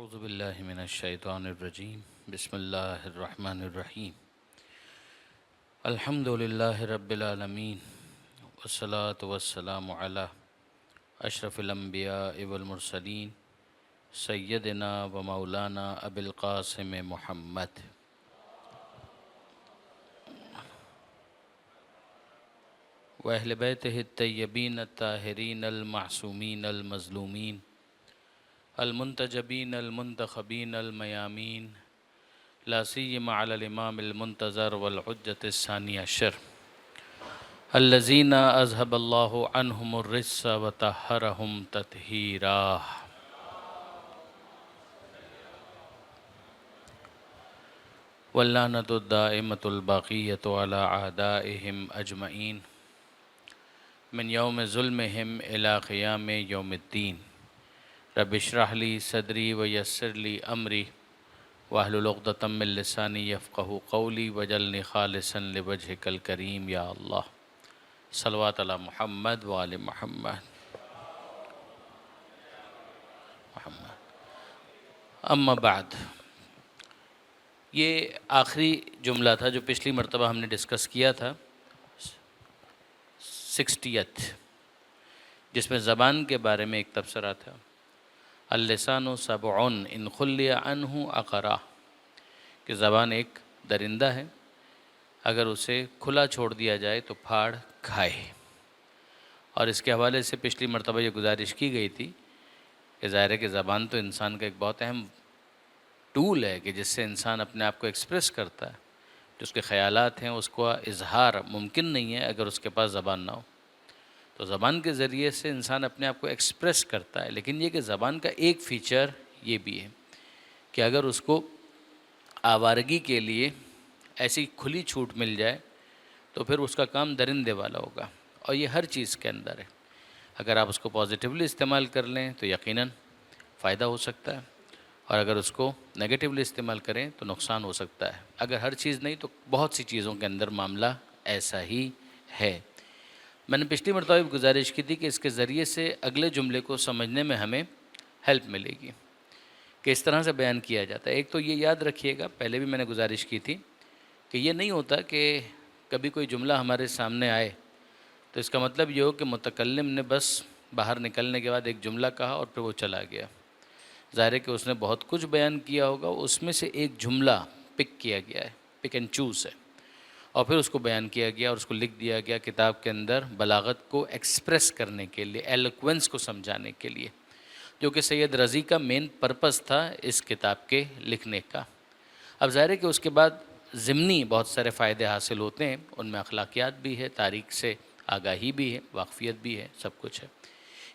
اعوذ باللہ من الشیطان الرجیم بسم اللہ الرحمن الرحیم الحمد للہ رب العالمین والصلاة والسلام علی اشرف الانبیاء والمرسلین سیدنا و مولانا ابی القاسم محمد واہل بیتہ الطیبین الطاہرین المعصومین المظلومین المنتجبین المنتخبین المیامین لا سیما علی الامام المنتظر والحجة الثانی عشر الذین اذهب اللہ عنہم الرجس وطہرہم تطہیرا. واللعنۃ الدائمۃ الباقیۃ علی اعدائہم اجمعین من یوم ظلمہم الی قیام یوم الدین. رب اشرح لی صدری ویسر لی امری واحلل عقدۃ من لسانی یفقہوا قولی واجعلنی خالصا لوجہک الکریم یا اللہ. صلوات علی محمد وآل محمد. اما بعد، یہ آخری جملہ تھا جو پچھلی مرتبہ ہم نے ڈسکس کیا تھا، 60th، جس میں زبان کے بارے میں ایک تبصرہ تھا. اللسان سبع ان خلی عنہ عقرا، کہ زبان ایک درندہ ہے، اگر اسے کھلا چھوڑ دیا جائے تو پھاڑ کھائے. اور اس کے حوالے سے پچھلی مرتبہ یہ گزارش کی گئی تھی کہ ظاہر ہے کہ زبان تو انسان کا ایک بہت اہم ٹول ہے کہ جس سے انسان اپنے آپ کو ایکسپریس کرتا ہے. جو اس کے خیالات ہیں اس کو اظہار ممکن نہیں ہے اگر اس کے پاس زبان نہ ہو. تو زبان کے ذریعے سے انسان اپنے آپ کو ایکسپریس کرتا ہے، لیکن یہ کہ زبان کا ایک فیچر یہ بھی ہے کہ اگر اس کو آوارگی کے لیے ایسی کھلی چھوٹ مل جائے تو پھر اس کا کام درندے والا ہوگا. اور یہ ہر چیز کے اندر ہے. اگر آپ اس کو پازیٹیولی استعمال کر لیں تو یقیناً فائدہ ہو سکتا ہے، اور اگر اس کو نیگیٹیولی استعمال کریں تو نقصان ہو سکتا ہے. اگر ہر چیز نہیں تو بہت سی چیزوں کے اندر معاملہ ایسا ہی ہے. میں نے پچھلی مرتبہ بھی گزارش کی تھی کہ اس کے ذریعے سے اگلے جملے کو سمجھنے میں ہمیں ہیلپ ملے گی کہ اس طرح سے بیان کیا جاتا ہے. ایک تو یہ یاد رکھیے گا، پہلے بھی میں نے گزارش کی تھی کہ یہ نہیں ہوتا کہ کبھی کوئی جملہ ہمارے سامنے آئے تو اس کا مطلب یہ ہو کہ متکلم نے بس باہر نکلنے کے بعد ایک جملہ کہا اور پھر وہ چلا گیا. ظاہر ہے کہ اس نے بہت کچھ بیان کیا ہوگا، اس میں سے ایک جملہ پک کیا گیا ہے، پک اینڈ چوز ہے، اور پھر اس کو بیان کیا گیا اور اس کو لکھ دیا گیا کتاب کے اندر بلاغت کو ایکسپریس کرنے کے لیے، ایلوکوینس کو سمجھانے کے لیے، جو کہ سید رضی کا مین پرپس تھا اس کتاب کے لکھنے کا. اب ظاہر ہے کہ اس کے بعد ضمنی بہت سارے فائدے حاصل ہوتے ہیں، ان میں اخلاقیات بھی ہے، تاریخ سے آگاہی بھی ہے، واقفیت بھی ہے، سب کچھ ہے.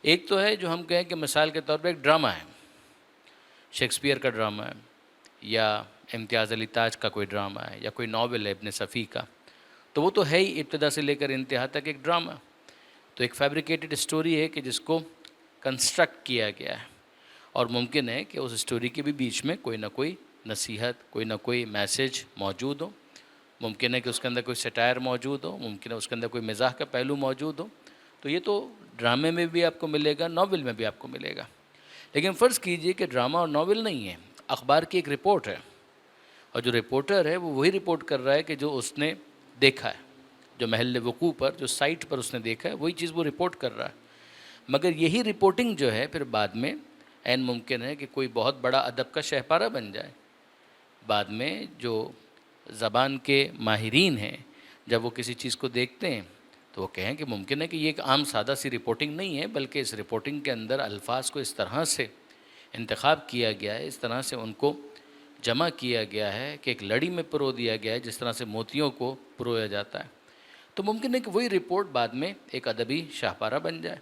ایک تو ہے جو ہم کہیں کہ مثال کے طور پہ ایک ڈرامہ ہے، شیکسپیئر کا ڈرامہ ہے، یا امتیاز علی تاج کا کوئی ڈرامہ ہے، یا کوئی ناول ہے ابن صفی کا، تو وہ تو ہے ہی ابتدا سے لے کر انتہا تک ایک ڈرامہ. تو ایک فیبریکیٹڈ اسٹوری ہے کہ جس کو کنسٹرکٹ کیا گیا ہے، اور ممکن ہے کہ اس اسٹوری کے بھی بیچ میں کوئی نہ کوئی نصیحت، کوئی نہ کوئی میسج موجود ہو. ممکن ہے کہ اس کے اندر کوئی سٹائر موجود ہو، ممکن ہے اس کے اندر کوئی مزاح کا پہلو موجود ہو. تو یہ تو ڈرامے میں بھی آپ کو ملے گا، ناول میں بھی آپ کو ملے گا. لیکن فرض کیجئے کہ ڈرامہ اور ناول نہیں ہے، اخبار کی ایک رپورٹ ہے، اور جو رپورٹر ہے وہ وہی رپورٹ کر رہا ہے کہ جو اس نے دیکھا ہے، جو محل وقوع پر، جو سائٹ پر اس نے دیکھا ہے، وہی چیز وہ رپورٹ کر رہا ہے. مگر یہی رپورٹنگ جو ہے پھر بعد میں عین ممکن ہے کہ کوئی بہت بڑا ادب کا شہپارہ بن جائے. بعد میں جو زبان کے ماہرین ہیں جب وہ کسی چیز کو دیکھتے ہیں تو وہ کہیں کہ ممکن ہے کہ یہ ایک عام سادہ سی رپورٹنگ نہیں ہے، بلکہ اس رپورٹنگ کے اندر الفاظ کو اس طرح سے انتخاب کیا گیا ہے، اس طرح سے ان کو جمع کیا گیا ہے کہ ایک لڑی میں پرو دیا گیا ہے جس طرح سے موتیوں کو پرویا جاتا ہے. تو ممکن ہے کہ وہی رپورٹ بعد میں ایک ادبی شاہپارہ بن جائے.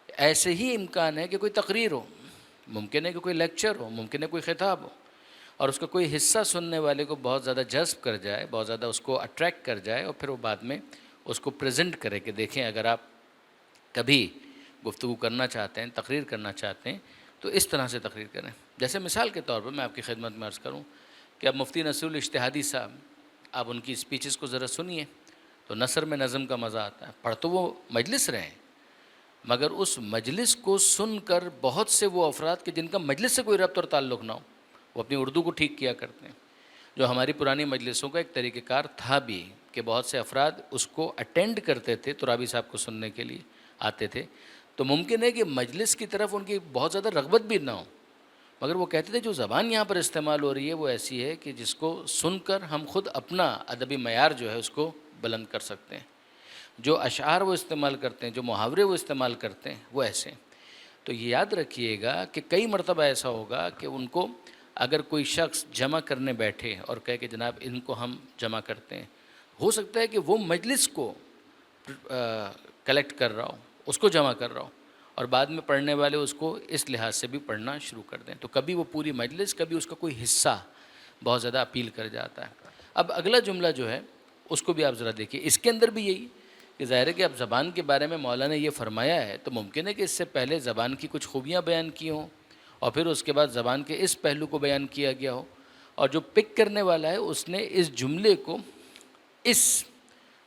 ایسے ہی امکان ہے کہ کوئی تقریر ہو، ممکن ہے کہ کوئی لیکچر ہو، ممکن ہے کوئی خطاب ہو، اور اس کا کوئی حصہ سننے والے کو بہت زیادہ جذب کر جائے، بہت زیادہ اس کو اٹریکٹ کر جائے، اور پھر وہ بعد میں اس کو پریزنٹ کرے کہ دیکھیں اگر آپ کبھی گفتگو کرنا چاہتے ہیں، تقریر کرنا چاہتے ہیں تو اس طرح سے تقریر کریں. جیسے مثال کے طور پر میں آپ کی خدمت میں عرض کروں کہ اب مفتی نصیر الاجتہادی صاحب، آپ ان کی اسپیچز کو ذرا سنیے تو نثر میں نظم کا مزہ آتا ہے. پڑھ تو وہ مجلس رہے ہیں مگر اس مجلس کو سن کر بہت سے وہ افراد کہ جن کا مجلس سے کوئی ربط اور تعلق نہ ہو وہ اپنی اردو کو ٹھیک کیا کرتے ہیں، جو ہماری پرانی مجلسوں کا ایک طریقہ کار تھا بھی کہ بہت سے افراد اس کو اٹینڈ کرتے تھے، ترابی صاحب کو سننے کے لیے آتے تھے، تو ممکن ہے کہ مجلس کی طرف ان کی بہت زیادہ رغبت بھی نہ ہو، مگر وہ کہتے تھے جو زبان یہاں پر استعمال ہو رہی ہے وہ ایسی ہے کہ جس کو سن کر ہم خود اپنا ادبی معیار جو ہے اس کو بلند کر سکتے ہیں، جو اشعار وہ استعمال کرتے ہیں، جو محاورے وہ استعمال کرتے ہیں وہ ایسے ہیں۔ تو یہ یاد رکھیے گا کہ کئی مرتبہ ایسا ہوگا کہ ان کو اگر کوئی شخص جمع کرنے بیٹھے اور کہے کہ جناب ان کو ہم جمع کرتے ہیں، ہو سکتا ہے کہ وہ مجلس کو کلیکٹ کر رہا ہو، اس کو جمع کر رہا ہو، اور بعد میں پڑھنے والے اس کو اس لحاظ سے بھی پڑھنا شروع کر دیں، تو کبھی وہ پوری مجلس، کبھی اس کا کوئی حصہ بہت زیادہ اپیل کر جاتا ہے۔ اب اگلا جملہ جو ہے اس کو بھی آپ ذرا دیکھیے، اس کے اندر بھی یہی کہ ظاہر ہے کہ اب زبان کے بارے میں مولانا نے یہ فرمایا ہے تو ممکن ہے کہ اس سے پہلے زبان کی کچھ خوبیاں بیان کی ہوں اور پھر اس کے بعد زبان کے اس پہلو کو بیان کیا گیا ہو، اور جو پک کرنے والا ہے اس نے اس جملے کو اس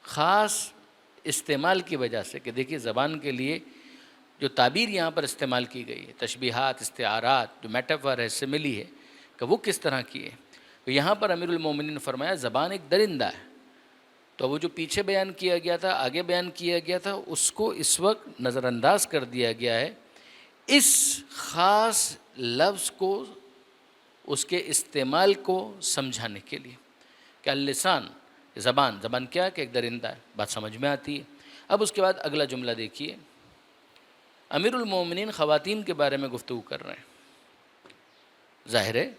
خاص استعمال کی وجہ سے کہ دیکھیے زبان کے لیے جو تعبیر یہاں پر استعمال کی گئی ہے، تشبیہات، استعارات، جو میٹافر ہے اس سے ملی ہے کہ وہ کس طرح کی ہے، تو یہاں پر امیر المومنین نے فرمایا زبان ایک درندہ ہے، تو وہ جو پیچھے بیان کیا گیا تھا، آگے بیان کیا گیا تھا، اس کو اس وقت نظر انداز کر دیا گیا ہے اس خاص لفظ کو، اس کے استعمال کو سمجھانے کے لیے کہ اللسان، زبان کیا کہ ایک درندہ ہے، بات سمجھ میں آتی ہے۔ اب اس کے بعد اگلا جملہ دیکھیے، امیر المومنین خواتین کے بارے میں گفتگو کر رہے ہیں۔ ظاہر ہے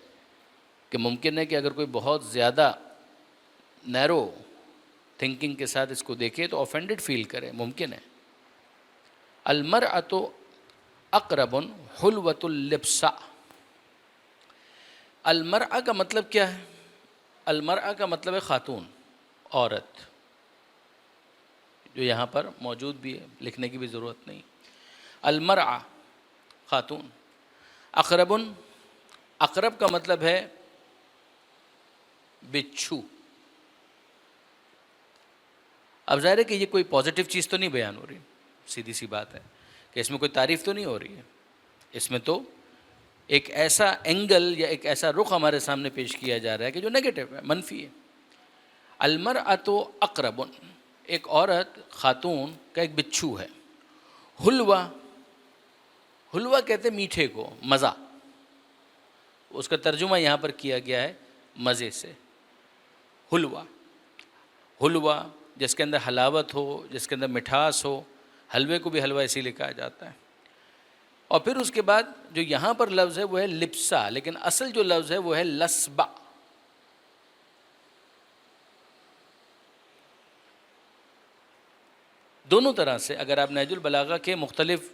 کہ ممکن ہے کہ اگر کوئی بہت زیادہ نیرو تھنکنگ کے ساتھ اس کو دیکھے تو آفینڈڈ فیل کرے، ممکن ہے۔ المرأۃ اقرب حلوۃ اللبسا، المرأہ کا مطلب کیا ہے؟ المرأہ کا مطلب ہے خاتون، عورت، جو یہاں پر موجود بھی ہے، لکھنے کی بھی ضرورت نہیں۔ المرأہ خاتون، اقرب، اقرب کا مطلب ہے بچھو۔ اب ظاہر ہے کہ یہ کوئی پازیٹیو چیز تو نہیں بیان ہو رہی، سیدھی سی بات ہے کہ اس میں کوئی تعریف تو نہیں ہو رہی ہے، اس میں تو ایک ایسا اینگل یا ایک ایسا رخ ہمارے سامنے پیش کیا جا رہا ہے کہ جو نیگیٹو ہے، منفی ہے۔ المرأۃ اقرب، ایک عورت، خاتون کا ایک بچھو ہے۔ حلوہ، حلوہ کہتے ہیں میٹھے کو، مزہ، اس کا ترجمہ یہاں پر کیا گیا ہے مزے سے، حلوہ، حلوہ جس کے اندر حلاوت ہو، جس کے اندر مٹھاس ہو، حلوے کو بھی حلوہ اسی لیے کہا جاتا ہے۔ اور پھر اس کے بعد جو یہاں پر لفظ ہے وہ ہے لپسا، لیکن اصل جو لفظ ہے وہ ہے لسبا۔ دونوں طرح سے اگر آپ نہج البلاغہ کے مختلف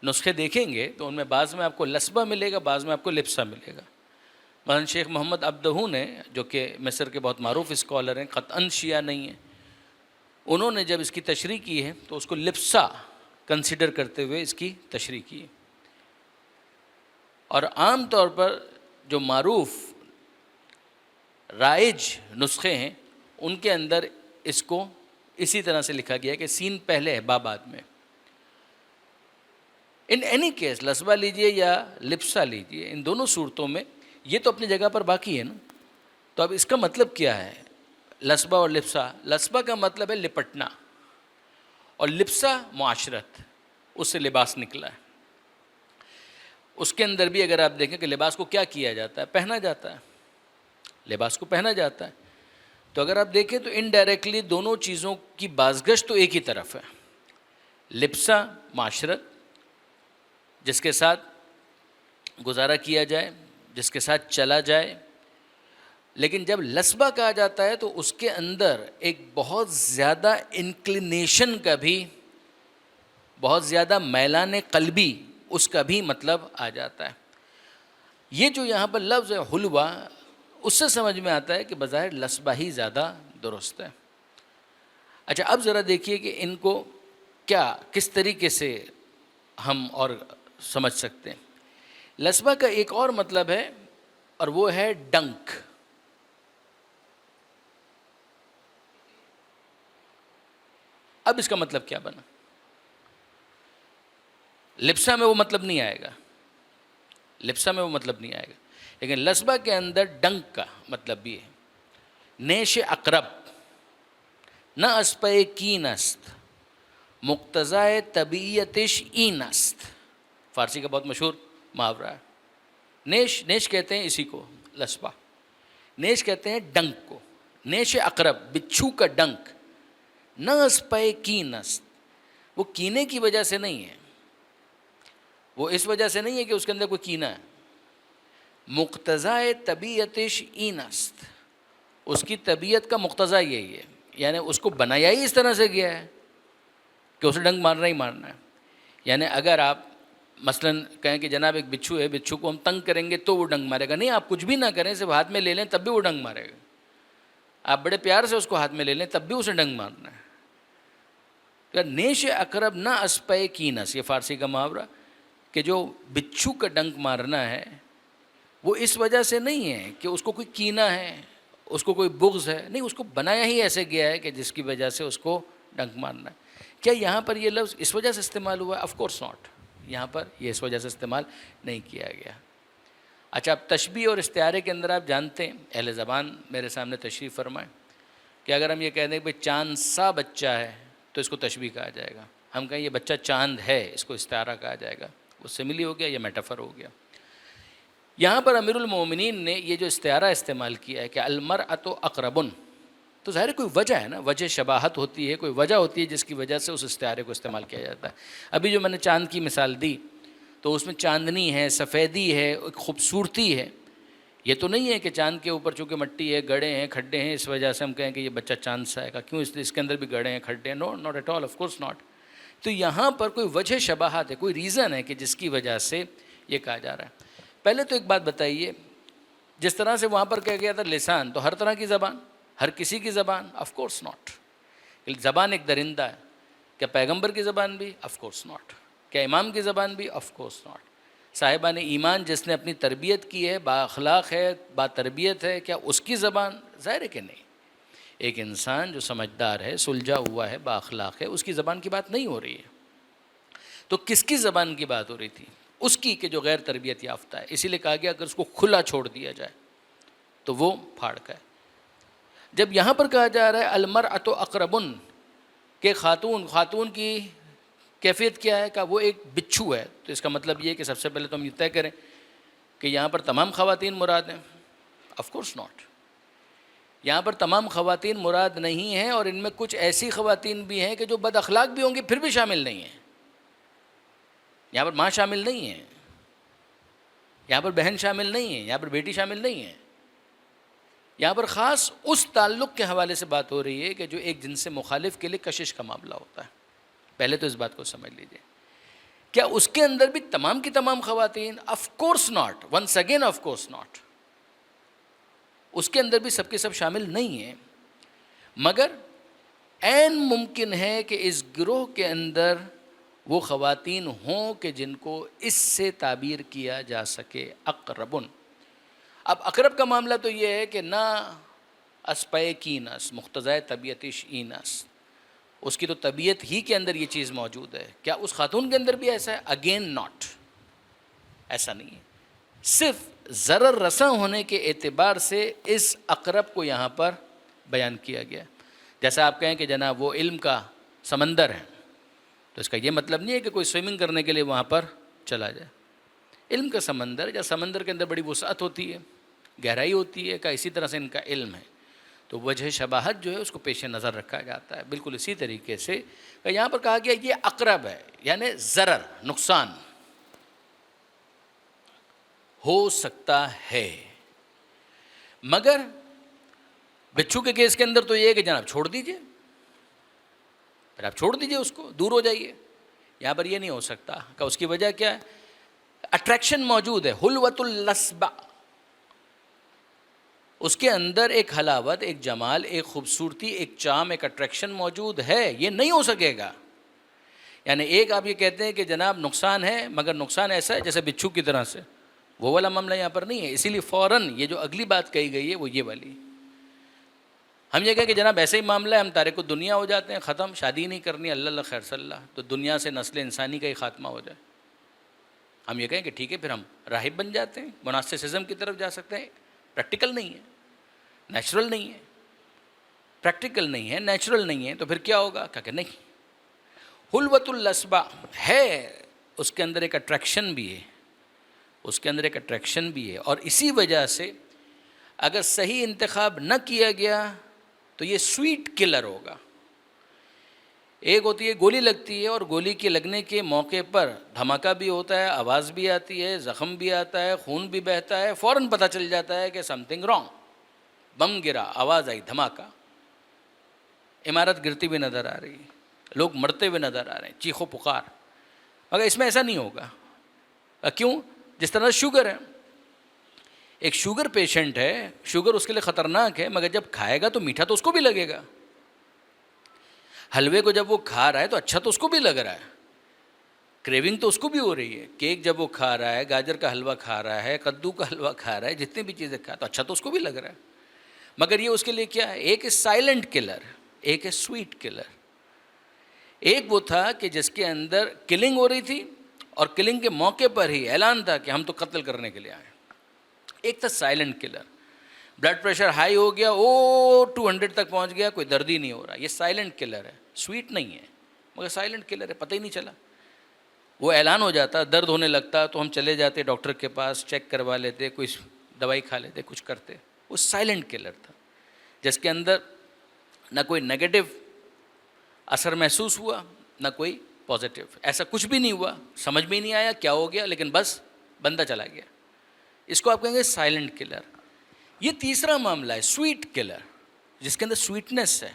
نسخے دیکھیں گے تو ان میں بعض میں آپ کو لسبا ملے گا، بعض میں آپ کو لپسا ملے گا۔ مثلا شیخ محمد عبدہو نے، جو کہ مصر کے بہت معروف اسکالر ہیں، قطعاً شیعہ نہیں ہیں، انہوں نے جب اس کی تشریح کی ہے تو اس کو لپسا کنسیڈر کرتے ہوئے اس کی تشریح کی، اور عام طور پر جو معروف رائج نسخے ہیں ان کے اندر اس کو اسی طرح سے لکھا گیا ہے کہ سین پہلے ہے با بعد میں۔ ان اینی کیس لسبا لیجئے یا لپسا لیجئے، ان دونوں صورتوں میں یہ تو اپنی جگہ پر باقی ہے نا، تو اب اس کا مطلب کیا ہے لسبا اور لپسا؟ لسبا کا مطلب ہے لپٹنا، اور لپسا معاشرت، اس سے لباس نکلا ہے۔ اس کے اندر بھی اگر آپ دیکھیں کہ لباس کو کیا کیا جاتا ہے، پہنا جاتا ہے، لباس کو پہنا جاتا ہے، تو اگر آپ دیکھیں تو انڈائریکٹلی دونوں چیزوں کی بازگشت تو ایک ہی طرف ہے۔ لپسا معاشرت، جس کے ساتھ گزارا کیا جائے، جس کے ساتھ چلا جائے، لیکن جب لسبا کہا جاتا ہے تو اس کے اندر ایک بہت زیادہ انکلینیشن کا بھی، بہت زیادہ میلان قلبی اس کا بھی مطلب آ جاتا ہے۔ یہ جو یہاں پر لفظ ہے حلوہ، اس سے سمجھ میں آتا ہے کہ بظاہر لسبا ہی زیادہ درست ہے۔ اچھا اب ذرا دیکھیے کہ ان کو کیا، کس طریقے سے ہم اور سمجھ سکتے ہیں۔ لسبا کا ایک اور مطلب ہے اور وہ ہے ڈنک۔ اب اس کا مطلب کیا بنا؟ لپسا میں وہ مطلب نہیں آئے گا، لپسا میں وہ مطلب نہیں آئے گا، لیکن لسبہ کے اندر ڈنک کا مطلب بھی ہے. نیش اقرب نہ اسپے کین است مقتضائے طبیعتش این است، فارسی کا بہت مشہور محاورہ ہے. نیش، نیش کہتے ہیں اسی کو لسبہ، نیش کہتے ہیں ڈنک کو. نیش اقرب بچھو کا ڈنک، نہ اسپے کین است، وہ کینے کی وجہ سے نہیں ہے، وہ اس وجہ سے نہیں ہے کہ اس کے اندر کوئی کینہ ہے. مقتضائے طبیعتش این است، اس کی طبیعت کا مقتضا یہی ہے، یعنی اس کو بنایا ہی اس طرح سے گیا ہے کہ اسے ڈنک مارنا ہی مارنا ہے. یعنی اگر آپ مثلاً کہیں کہ جناب ایک بچھو ہے، بچھو کو ہم تنگ کریں گے تو وہ ڈنک مارے گا، نہیں، آپ کچھ بھی نہ کریں، صرف ہاتھ میں لے لیں تب بھی وہ ڈنک مارے گا. آپ بڑے پیار سے اس کو ہاتھ میں لے لیں تب بھی اسے ڈنک مارنا ہے. نیش اقرب نہ اسپے کینس، یہ فارسی کا محاورہ، کہ جو بچھو کا ڈنک مارنا ہے وہ اس وجہ سے نہیں ہے کہ اس کو کوئی کینہ ہے، اس کو کوئی بغض ہے، نہیں، اس کو بنایا ہی ایسے گیا ہے کہ جس کی وجہ سے اس کو ڈنک مارنا ہے. کیا یہاں پر یہ لفظ اس وجہ سے استعمال ہوا ہے؟ آف کورس ناٹ، یہاں پر یہ اس وجہ سے استعمال نہیں کیا گیا. اچھا، اب تشبیہ اور استعارے کے اندر آپ جانتے ہیں، اہل زبان میرے سامنے تشریف فرمائیں، کہ اگر ہم یہ کہہ دیں کہ بھئی چاند سا بچہ ہے تو اس کو تشبیہ کہا جائے گا. ہم کہیں یہ بچہ چاند ہے، اس کو استعارہ کہا جائے گا. وہ سملی ہو گیا یا میٹافر ہو گیا. یہاں پر امیر المومنین نے یہ جو استعارہ استعمال کیا ہے کہ المرأۃ اقرب، تو ظاہر کوئی وجہ ہے نا، وجہ شباہت ہوتی ہے، کوئی وجہ ہوتی ہے جس کی وجہ سے اس استعارے کو استعمال کیا جاتا ہے. ابھی جو میں نے چاند کی مثال دی تو اس میں چاندنی ہے، سفیدی ہے، ایک خوبصورتی ہے. یہ تو نہیں ہے کہ چاند کے اوپر چونکہ مٹی ہے، گڑھے ہیں، کھڈے ہیں، اس وجہ سے ہم کہیں کہ یہ بچہ چاند سا ہے. کیوں اس کے اندر بھی گڑھے ہیں، کھڈے ہیں؟ No, not at all, of course not. تو یہاں پر کوئی وجہ شباہت ہے، کوئی ریزن ہے کہ جس کی وجہ سے یہ کہا جا رہا ہے. پہلے تو ایک بات بتائیے، جس طرح سے وہاں پر کہا گیا تھا لسان، تو ہر طرح کی زبان، ہر کسی کی زبان؟ Of course not. زبان ایک درندہ ہے. کیا پیغمبر کی زبان بھی؟ Of course not. کیا امام کی زبان بھی؟ Of course not. صاحبان ایمان جس نے اپنی تربیت کی ہے، با اخلاق ہے، با تربیت ہے، کیا اس کی زبان؟ ظاہر ہے کہ نہیں. ایک انسان جو سمجھدار ہے، سلجھا ہوا ہے، با اخلاق ہے، اس کی زبان کی بات نہیں ہو رہی ہے. تو کس کی زبان کی بات ہو رہی تھی؟ اس کی کہ جو غیر تربیت یافتہ ہے. اسی لیے کہا گیا اگر اس کو کھلا چھوڑ دیا جائے تو وہ پھاڑ کا ہے. جب یہاں پر کہا جا رہا ہے المرأۃ اقرب، کہ خاتون کی کیفیت کیا ہے؟ کہ وہ ایک بچھو ہے. تو اس کا مطلب یہ ہے کہ سب سے پہلے تو ہم یہ طے کریں کہ یہاں پر تمام خواتین مراد ہیں؟ Of course not. یہاں پر تمام خواتین مراد نہیں ہیں، اور ان میں کچھ ایسی خواتین بھی ہیں کہ جو بد اخلاق بھی ہوں گی پھر بھی شامل نہیں ہیں. یہاں پر ماں شامل نہیں ہے، یہاں پر بہن شامل نہیں ہے، یہاں پر بیٹی شامل نہیں ہے. یہاں پر خاص اس تعلق کے حوالے سے بات ہو رہی ہے کہ جو ایک جنس سے مخالف کے لیے کشش کا معاملہ ہوتا ہے. پہلے تو اس بات کو سمجھ لیجئے. کیا اس کے اندر بھی تمام کی تمام خواتین؟ Of course not, once again of course not. اس کے اندر بھی سب کے سب شامل نہیں ہیں، مگر عین ممکن ہے کہ اس گروہ کے اندر وہ خواتین ہوں کہ جن کو اس سے تعبیر کیا جا سکے اقربن. اب اقرب کا معاملہ تو یہ ہے کہ نہ اسپے کینس مقتضائے طبیعتش اینس، اس کی تو طبیعت ہی کے اندر یہ چیز موجود ہے. کیا اس خاتون کے اندر بھی ایسا ہے؟ اگین ناٹ، ایسا نہیں ہے. صرف ضرر رساں ہونے کے اعتبار سے اس اقرب کو یہاں پر بیان کیا گیا. جیسا آپ کہیں کہ جناب وہ علم کا سمندر ہے، تو اس کا یہ مطلب نہیں ہے کہ کوئی سوئمنگ کرنے کے لیے وہاں پر چلا جائے. علم کا سمندر، یا سمندر کے اندر بڑی وسعت ہوتی ہے، گہرائی ہوتی ہے، کہ اسی طرح سے ان کا علم ہے. تو وجہ شباہت جو ہے اس کو پیش نظر رکھا جاتا ہے. بالکل اسی طریقے سے یہاں پر کہا گیا یہ اقرب ہے، یعنی ضرر، نقصان ہو سکتا ہے. مگر بچھو کے کیس کے اندر تو یہ ہے کہ جناب چھوڑ دیجئے، پھر آپ چھوڑ دیجئے، اس کو دور ہو جائیے. یہاں پر یہ نہیں ہو سکتا. کہ اس کی وجہ کیا ہے؟ اٹریکشن موجود ہے، حلوۃ اللسبہ، اس کے اندر ایک حلاوت، ایک جمال، ایک خوبصورتی، ایک چام، ایک اٹریکشن موجود ہے. یہ نہیں ہو سکے گا. یعنی ایک آپ یہ کہتے ہیں کہ جناب نقصان ہے، مگر نقصان ایسا ہے جیسے بچھو کی طرح سے، وہ والا معاملہ یہاں پر نہیں ہے. اسی لیے فوراً یہ جو اگلی بات کہی گئی ہے وہ یہ والی. ہم یہ کہیں کہ جناب ایسے ہی معاملہ ہے، ہم تارک الدنیا ہو جاتے ہیں، ختم، شادی نہیں کرنی، اللہ اللہ خیر صلی اللہ، تو دنیا سے نسل انسانی کا ہی خاتمہ ہو جائے. ہم یہ کہیں کہ ٹھیک ہے پھر ہم راہب بن جاتے ہیں، موناسٹسزم کی طرف جا سکتے ہیں. پریکٹیکل نہیں ہے، نیچرل نہیں ہے، پریکٹیکل نہیں ہے، نیچرل نہیں ہے، تو پھر کیا ہوگا؟ کہ نہیں، حلوۃ الاسبا ہے، اس کے اندر ایک اٹریکشن بھی ہے، اس کے اندر ایک اٹریکشن بھی ہے، اور اسی وجہ سے اگر صحیح انتخاب نہ کیا گیا تو یہ سویٹ کلر ہوگا. ایک ہوتی ہے گولی لگتی ہے، اور گولی کے لگنے کے موقع پر دھماکہ بھی ہوتا ہے، آواز بھی آتی ہے، زخم بھی آتا ہے، خون بھی بہتا ہے، فوراً پتہ چل جاتا ہے کہ سم تھنگ رانگ. بم گرا، آواز آئی، دھماکہ، عمارت گرتی ہوئی نظر آ رہی ہے، لوگ مرتے ہوئے نظر آ رہے ہیں، چیخ و پکار. مگر اس میں ایسا نہیں ہوگا. کیوں؟ جس طرح شوگر ہے، ایک شوگر پیشنٹ ہے، شوگر اس کے لیے خطرناک ہے، مگر جب کھائے گا تو میٹھا تو اس کو بھی لگے گا. حلوے کو جب وہ کھا رہا ہے تو اچھا تو اس کو بھی لگ رہا ہے، کریونگ تو اس کو بھی ہو رہی ہے. کیک جب وہ کھا رہا ہے، گاجر کا حلوہ کھا رہا ہے، کدو کا حلوہ کھا رہا ہے، جتنی بھی چیزیں کھا تو اچھا تو اس کو بھی لگ رہا ہے. مگر یہ اس کے لیے کیا ہے؟ ایک ہے سائلنٹ کلر، ایک ہے سویٹ کلر. ایک وہ تھا کہ جس کے اندر کلنگ ہو رہی تھی، اور کلنگ کے موقع پر ہی اعلان تھا کہ ہم تو قتل کرنے کے لیے آئے. ایک تھا silent killer, blood pressure high ہو گیا، 200 تک پہنچ گیا، کوئی درد ہی نہیں ہو رہا. یہ سائلنٹ کلر ہے، سویٹ نہیں ہے، مگر سائلنٹ کلر ہے، پتہ ہی نہیں چلا. وہ اعلان ہو جاتا، درد ہونے لگتا تو ہم چلے جاتے ڈاکٹر کے پاس، چیک کروا لیتے، کوئی دوائی کھا لیتے، کچھ کرتے. وہ سائلنٹ کلر تھا، جس کے اندر نہ کوئی نیگیٹو اثر محسوس ہوا، نہ کوئی پازیٹیو. ایسا کچھ بھی نہیں ہوا، سمجھ میں ہی نہیں آیا کیا ہو گیا، لیکن بس بندہ چلا گیا. اس کو آپ کہیں گے سائلنٹ کلر. یہ تیسرا معاملہ ہے سویٹ کلر، جس کے اندر سویٹنس ہے،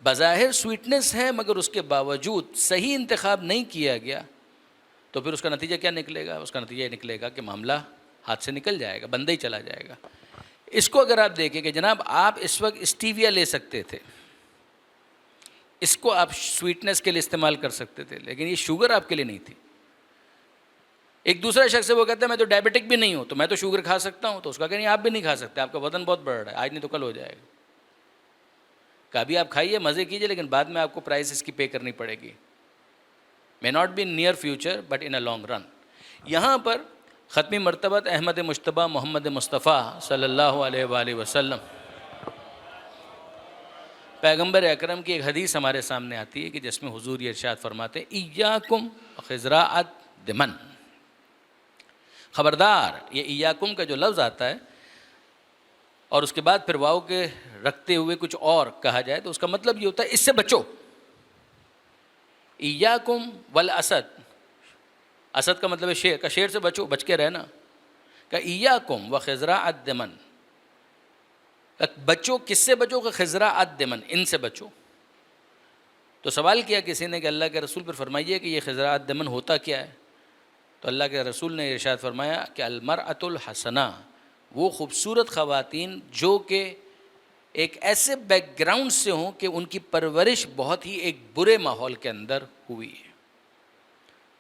بظاہر سویٹنس ہے، مگر اس کے باوجود صحیح انتخاب نہیں کیا گیا تو پھر اس کا نتیجہ کیا نکلے گا؟ اس کا نتیجہ یہ نکلے گا کہ معاملہ ہاتھ سے نکل جائے گا، بندہ ہی چلا جائے گا. اس کو اگر آپ دیکھیں کہ جناب آپ اس وقت اسٹیویا لے سکتے تھے، اس کو آپ سویٹنس کے لیے استعمال کر سکتے تھے، لیکن یہ شوگر آپ کے لیے نہیں تھی. ایک دوسرا شخص ہے، وہ کہتا ہے میں تو ڈائبیٹک بھی نہیں ہوں تو میں تو شوگر کھا سکتا ہوں، تو اس کا کہ نہیں آپ بھی نہیں کھا سکتے، آپ کا وزن بہت بڑھ رہا ہے، آج نہیں تو کل ہو جائے گا. کبھی آپ کھائیے، مزے کیجیے، لیکن بعد میں آپ کو پرائس اس کی پے کرنی پڑے گی. may not be in near future but in a long run. یہاں پر ختمی مرتبہ احمد مجتبیٰ محمد مصطفیٰ صلی اللہ علیہ وآلہ وسلم پیغمبر اکرم کی ایک حدیث ہمارے سامنے آتی ہے کہ جس میں حضور یہ ارشاد فرماتے ہیں ایاکم خزراء دمن. خبردار، یہ ایاکم کا جو لفظ آتا ہے اور اس کے بعد پھر واو کے رکھتے ہوئے کچھ اور کہا جائے تو اس کا مطلب یہ ہوتا ہے اس سے بچو. ایاکم والاسد، اسد کا مطلب ہے شیر، کا شیر سے بچو، بچ کے رہنا. کہ ایاکم وخزراء الدمن، بچو کس سے بچو؟ کہ خزراء الدمن، ان سے بچو. تو سوال کیا کسی نے کہ اللہ کے رسول پر فرمائیے کہ یہ خزراء الدمن ہوتا کیا ہے؟ تو اللہ کے رسول نے ارشاد فرمایا کہ المرأۃ الحسنہ، وہ خوبصورت خواتین جو کہ ایک ایسے بیک گراؤنڈ سے ہوں کہ ان کی پرورش بہت ہی ایک برے ماحول کے اندر ہوئی ہے،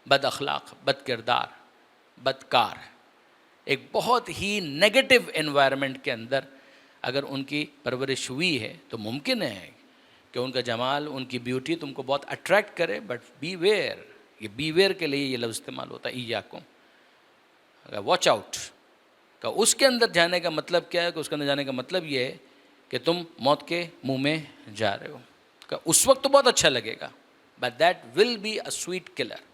بد اخلاق، بد کردار، بدکار، ایک بہت ہی نیگیٹو انوائرمنٹ کے اندر اگر ان کی پرورش ہوئی ہے تو ممکن ہے کہ ان کا جمال، ان کی بیوٹی تم کو بہت اٹریکٹ کرے، بٹ بی ویئر. یہ بی ویئر کے لیے یہ لفظ استعمال ہوتا ہے ایاکم، واچ آؤٹ. کہ اس کے اندر جانے کا مطلب کیا ہے؟ کہ اس کے اندر جانے کا مطلب یہ ہے کہ تم موت کے منہ میں جا رہے ہو. کہ اس وقت تو بہت اچھا لگے گا but that will be a sweet killer.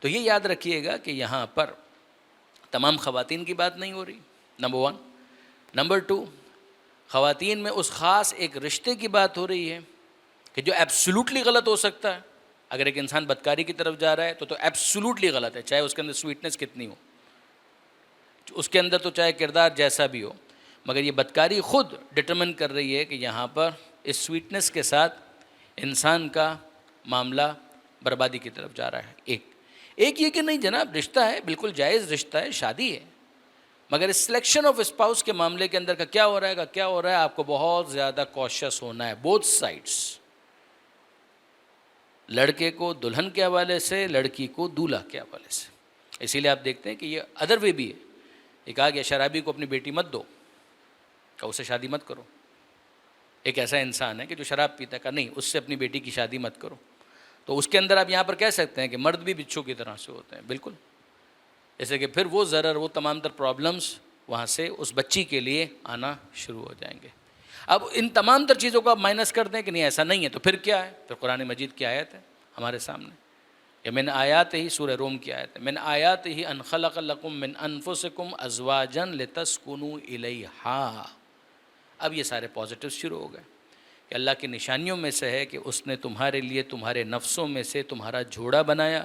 تو یہ یاد رکھیے گا کہ یہاں پر تمام خواتین کی بات نہیں ہو رہی، نمبر 1. نمبر 2، خواتین میں اس خاص ایک رشتے کی بات ہو رہی ہے کہ جو ایبسولوٹلی غلط ہو سکتا ہے. اگر ایک انسان بدکاری کی طرف جا رہا ہے تو ایبسولوٹلی غلط ہے، چاہے اس کے اندر سویٹنس کتنی ہو، اس کے اندر تو چاہے کردار جیسا بھی ہو. مگر یہ بدکاری خود ڈٹرمن کر رہی ہے کہ یہاں پر اس سویٹنس کے ساتھ انسان کا معاملہ بربادی کی طرف جا رہا ہے. ایک یہ کہ نہیں جناب رشتہ ہے، بالکل جائز رشتہ ہے، شادی ہے، مگر اس سلیکشن آف اسپاؤس کے معاملے کے اندر کا کیا ہو رہا ہے آپ کو بہت زیادہ کوشش ہونا ہے، بوتھ سائڈس. لڑکے کو دلہن کے حوالے سے، لڑکی کو دولہا کے حوالے سے. اسی لیے آپ دیکھتے ہیں کہ یہ ادر وے بھی ہے. یہ کہا کہ شرابی کو اپنی بیٹی مت دو، کہ اسے شادی مت کرو. ایک ایسا انسان ہے کہ جو شراب پیتا ہے، کہ نہیں اس سے اپنی بیٹی کی شادی مت کرو. تو اس کے اندر آپ یہاں پر کہہ سکتے ہیں کہ مرد بھی بچھو کی طرح سے ہوتے ہیں، بالکل، جیسے کہ پھر وہ ضرر، وہ تمام تر پرابلمس وہاں سے اس بچی کے لیے آنا شروع ہو جائیں گے۔ اب ان تمام تر چیزوں کو آپ مائنس کر دیں کہ نہیں ایسا نہیں ہے، تو پھر کیا ہے؟ پھر قرآن مجید کی آیت ہے ہمارے سامنے، یہ من آیات ہی، سورہ روم کی آیت ہے، من آیات ہی ان خلق لکم من انفسکم ازواجا لتسکنوا الیہا۔ اب یہ سارے پازیٹیو شروع ہو گئے کہ اللہ کی نشانیوں میں سے ہے کہ اس نے تمہارے لیے تمہارے نفسوں میں سے تمہارا جوڑا بنایا